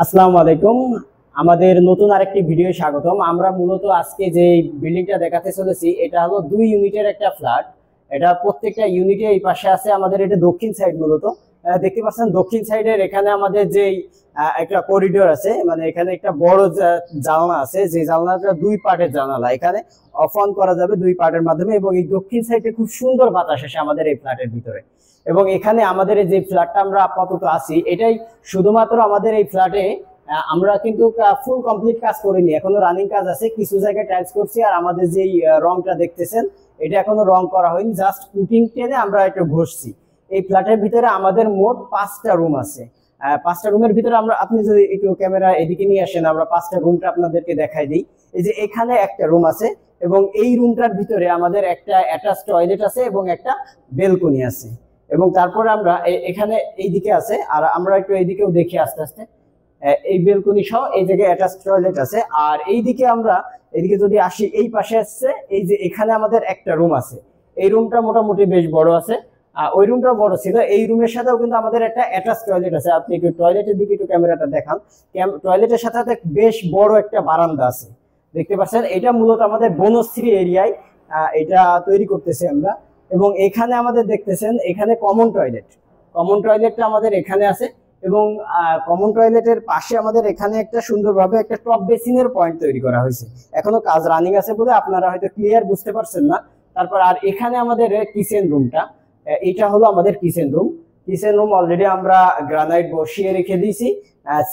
আসসালামু আলাইকুম। আমাদের নতুন আরেকটি ভিডিও স্বাগতম। আমরা মূলত আজকে যে বিল্ডিংটা দেখাতে চলেছি এটা হলো 2 ইউনিটের একটা ফ্ল্যাট। এটা প্রত্যেকটা ইউনিটে এই পাশে আছে আমাদের, এটা দক্ষিণ সাইড মূলত। দেখতে পাচ্ছেন দক্ষিণ সাইডের এখানে আমাদের যে একটা করিডোর আছে, মানে এখানে একটা বড় জানালা আছে, যে জানালাটা 2 পার্টের জানালা। এখানে অফ অন করা যাবে 2 পার্টের মাধ্যমে, এবং এই দক্ষিণ সাইডে খুব সুন্দর বাতাস আসে আমাদের এই ফ্ল্যাটের ভিতরে। এবং এখানে আমাদের যে ফ্ল্যাটটা আমরা আপাতত আছি, এটাই শুধুমাত্র আমাদের এই ফ্ল্যাটে আমরা কিন্তু ফুল কমপ্লিট কাজ করিনি, এখনো রানিং কাজ আছে। কিছু জায়গায় টাইলস করছি, আর আমাদের যে রংটা দেখতেছেন এটা এখনো রং করা হয়নি, জাস্ট পুটিং টেনে আমরা একটু ঘষছি। এই ফ্ল্যাটের ভিতরে আমাদের মোট 5টা রুম আছে। 5টা রুমের ভিতরে আপনি যদি একটু ক্যামেরা এদিকে নিয়ে আসেন, আমরা 5টা রুমটা আপনাদেরকে দেখাই দিই। এই যে এখানে একটা রুম আছে, এবং এই রুমটার ভিতরে আমাদের একটা অ্যাটাচ টয়লেট আছে এবং একটা বেলকনি আছে। এবং তারপরে আমরা এখানে এইদিকে আছে, আর আমরা একটু এইদিকেও দেখি আস্তে আস্তে। এই বেলকনি সহ এই জায়গায় অ্যাটাচ টয়লেট আছে। আর এইদিকে আমরা এদিকে যদি আসি, এই পাশে আসছে এই যে এখানে আমাদের একটা রুম আছে। এই রুমটা মোটামুটি বেশ বড় আছে, ওই রুমটা বড় ছিল। এই রুমের সাথেও কিন্তু আমাদের একটা অ্যাটাচ টয়লেট আছে। আপনি একটু টয়লেটের দিকে একটু ক্যামেরাটা দেখান। টয়লেটের সাথে সাথে বেশ বড় একটা বারান্দা আছে, দেখতে পাচ্ছেন। এটা মূলত আমাদের বনশ্রী এরিয়ায় এটা তৈরি করতেছি আমরা। এবং এখানে আমাদের দেখতেছেন এখানে কমন টয়লেটটা আমাদের এখানে আছে। এবং কমন টয়লেটের পাশে আমাদের এখানে একটা সুন্দরভাবে একটা টপ বেসিনের পয়েন্ট তৈরি করা হয়েছে। এখনো কাজ রানিং আছে বলে আপনারা হয়তো ক্লিয়ার বুঝতে পারছেন না। তারপর আর এখানে আমাদের কিচেন রুমটা, এটা হলো আমাদের কিচেন রুম অলরেডি আমরা গ্রানাইট বসিয়ে রেখে দিয়েছি।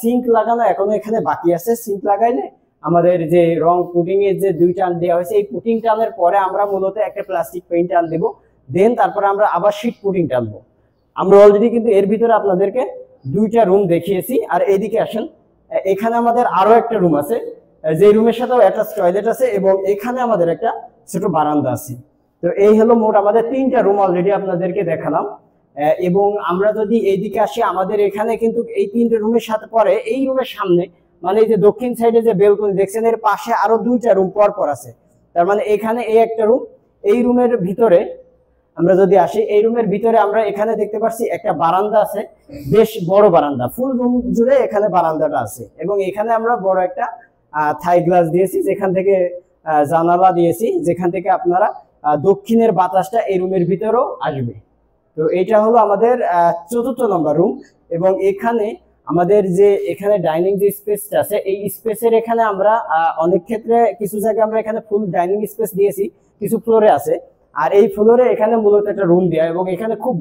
সিঙ্ক লাগানো এখনো এখানে বাকি আছে। সিঙ্ক লাগাইলে আমাদের যে রং পুটিং এর যে 2 টান দেওয়া হয়েছে, এই পুটিং টানের পরে আমরা মূলত একটা প্লাস্টিক পেইন্ট টান দেবো। দেন তারপরে আমরা আবার শীট পুটিং টানবো। আমরা অলরেডি কিন্তু এর ভিতরে আপনাদেরকে 2টা রুম দেখিয়েছি। আর এইদিকে আসেন, এখানে আমাদের আরো একটা রুম আছে, যে রুমের সাথেও অ্যাটাচ টয়লেট আছে, এবং এখানে আমাদের একটা ছোট বারান্দা আছে। তো এই হলো মোট আমাদের 3টা রুম অলরেডি আপনাদেরকে দেখালাম। এবং আমরা যদি এইদিকে আসি, আমাদের এখানে কিন্তু এই 3টে রুমের সাথে পরে এই রুমের সামনে, মানে এই যে দক্ষিণ সাইডে যে বেলকনি দেখছেন, এর পাশে আরো 2টা রুম পর আছে। তার মানে এখানে এই একটা রুম। এই রুমের ভিতরে আমরা যদি আসি, এই রুমের ভিতরে আমরা এখানে দেখতে পাচ্ছি একটা বারান্দা আছে, বেশ বড় বারান্দা। ফুল রুম জুড়ে এখানে বারান্দাটা আছে। এবং এখানে আমরা বড় একটা থাই গ্লাস দিয়েছি, যেখান থেকে জানালা দিয়েছি, যেখান থেকে আপনারা দক্ষিণের বাতাসটা এই রুমের ভিতরেও আসবে। তো এটা হলো আমাদের 4র্থ নম্বর রুম। এবং এখানে আমাদের যে এখানে ডাইনিং যে স্পেসটা আছে, এই স্পেসের এখানে আমরা অনেক ক্ষেত্রে কিছু জায়গায় আমরা এখানে ফুল ডাইনিং স্পেস দিয়েছি, কিছু ফ্লোরে আছে। আর এই ফ্লোরে এখানে মূলত একটা রুম দেওয়া, এবং এখানে খুব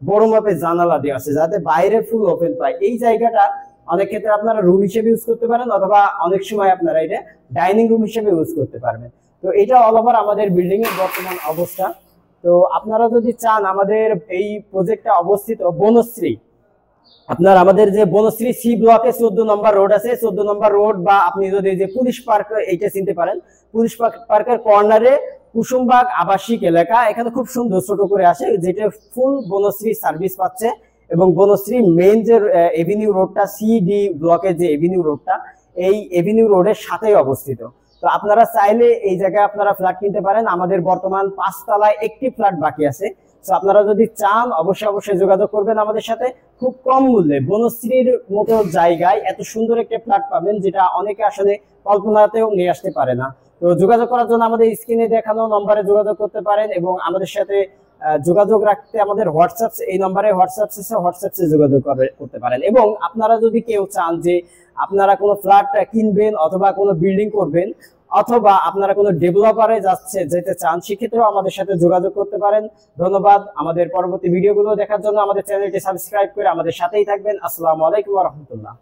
বড় মাপের জানালা দেওয়া আছে, যাতে বাইরে ফুল ওপেন পায়। এই জায়গাটা অনেক ক্ষেত্রে আপনারা রুম হিসেবে ইউজ করতে পারেন, অথবা অনেক সময় আপনারা এটা ডাইনিং রুম হিসেবে ইউজ করতে পারবেন। তো এটা অল ওভার আমাদের বিল্ডিং এর বর্তমান অবস্থা। তো আপনারা যদি চান, আমাদের এই প্রজেক্টটা অবস্থিত বনশ্রী, আপনার আমাদের যে বনশ্রী সি ব্লকে 14 নম্বর রোড আছে, 14 নম্বর রোড, বা আপনি যদি যে পুলিশ পার্ক এইটা চিনতে পারেন, পুলিশ পার্কের কর্নারে কুসুমবাগ আবাসিক এলাকা, এখানে খুব সুন্দর ছোট করে আসে, যেটা ফুল বনশ্রী সার্ভিস পাচ্ছে। এবং বনশ্রী মেইন যে এভিনিউ রোডটা, সিডি ব্লকের যে এভিনিউ রোডটা, এই এভিনিউ রোডের সাথেই অবস্থিত। তো আপনারা চাইলে এই জায়গায় আপনারা ফ্ল্যাট কিনতে পারেন। আমাদের বর্তমান 5 তলায় একটি ফ্ল্যাট বাকি আছে। তো আপনারা যদি চান, অবশ্যই যোগাযোগ করবেন আমাদের সাথে। খুব কম মূল্যে বনশ্রীর মতো জায়গায় এত সুন্দর একটা ফ্ল্যাট পাবেন, যেটা অনেকে আসলে কল্পনাতেও নিয়ে আসতে পারে না। তো যোগাযোগ করার জন্য আমাদের স্ক্রিনে দেখানো নম্বরে যোগাযোগ করতে পারেন, এবং আমাদের সাথে যোগাযোগ রাখতে আমাদের হোয়াটসঅ্যাপ, এই নম্বরে হোয়াটসঅ্যাপে যোগাযোগ করতে পারেন। এবং আপনারা যদি কেউ চান যে আপনারা কোনো ফ্ল্যাট কিনবেন, অথবা কোনো বিল্ডিং করবেন, অথবা আপনারা কোনো ডেভেলপারে যেতে চান, সেক্ষেত্রেও আমাদের সাথে যোগাযোগ করতে পারেন। ধন্যবাদ। আমাদের পরবর্তী ভিডিওগুলো দেখার জন্য আমাদের চ্যানেলটি সাবস্ক্রাইব করে আমাদের সাথেই থাকবেন। আসসালামু আলাইকুম ওয়া রাহমাতুল্লাহ।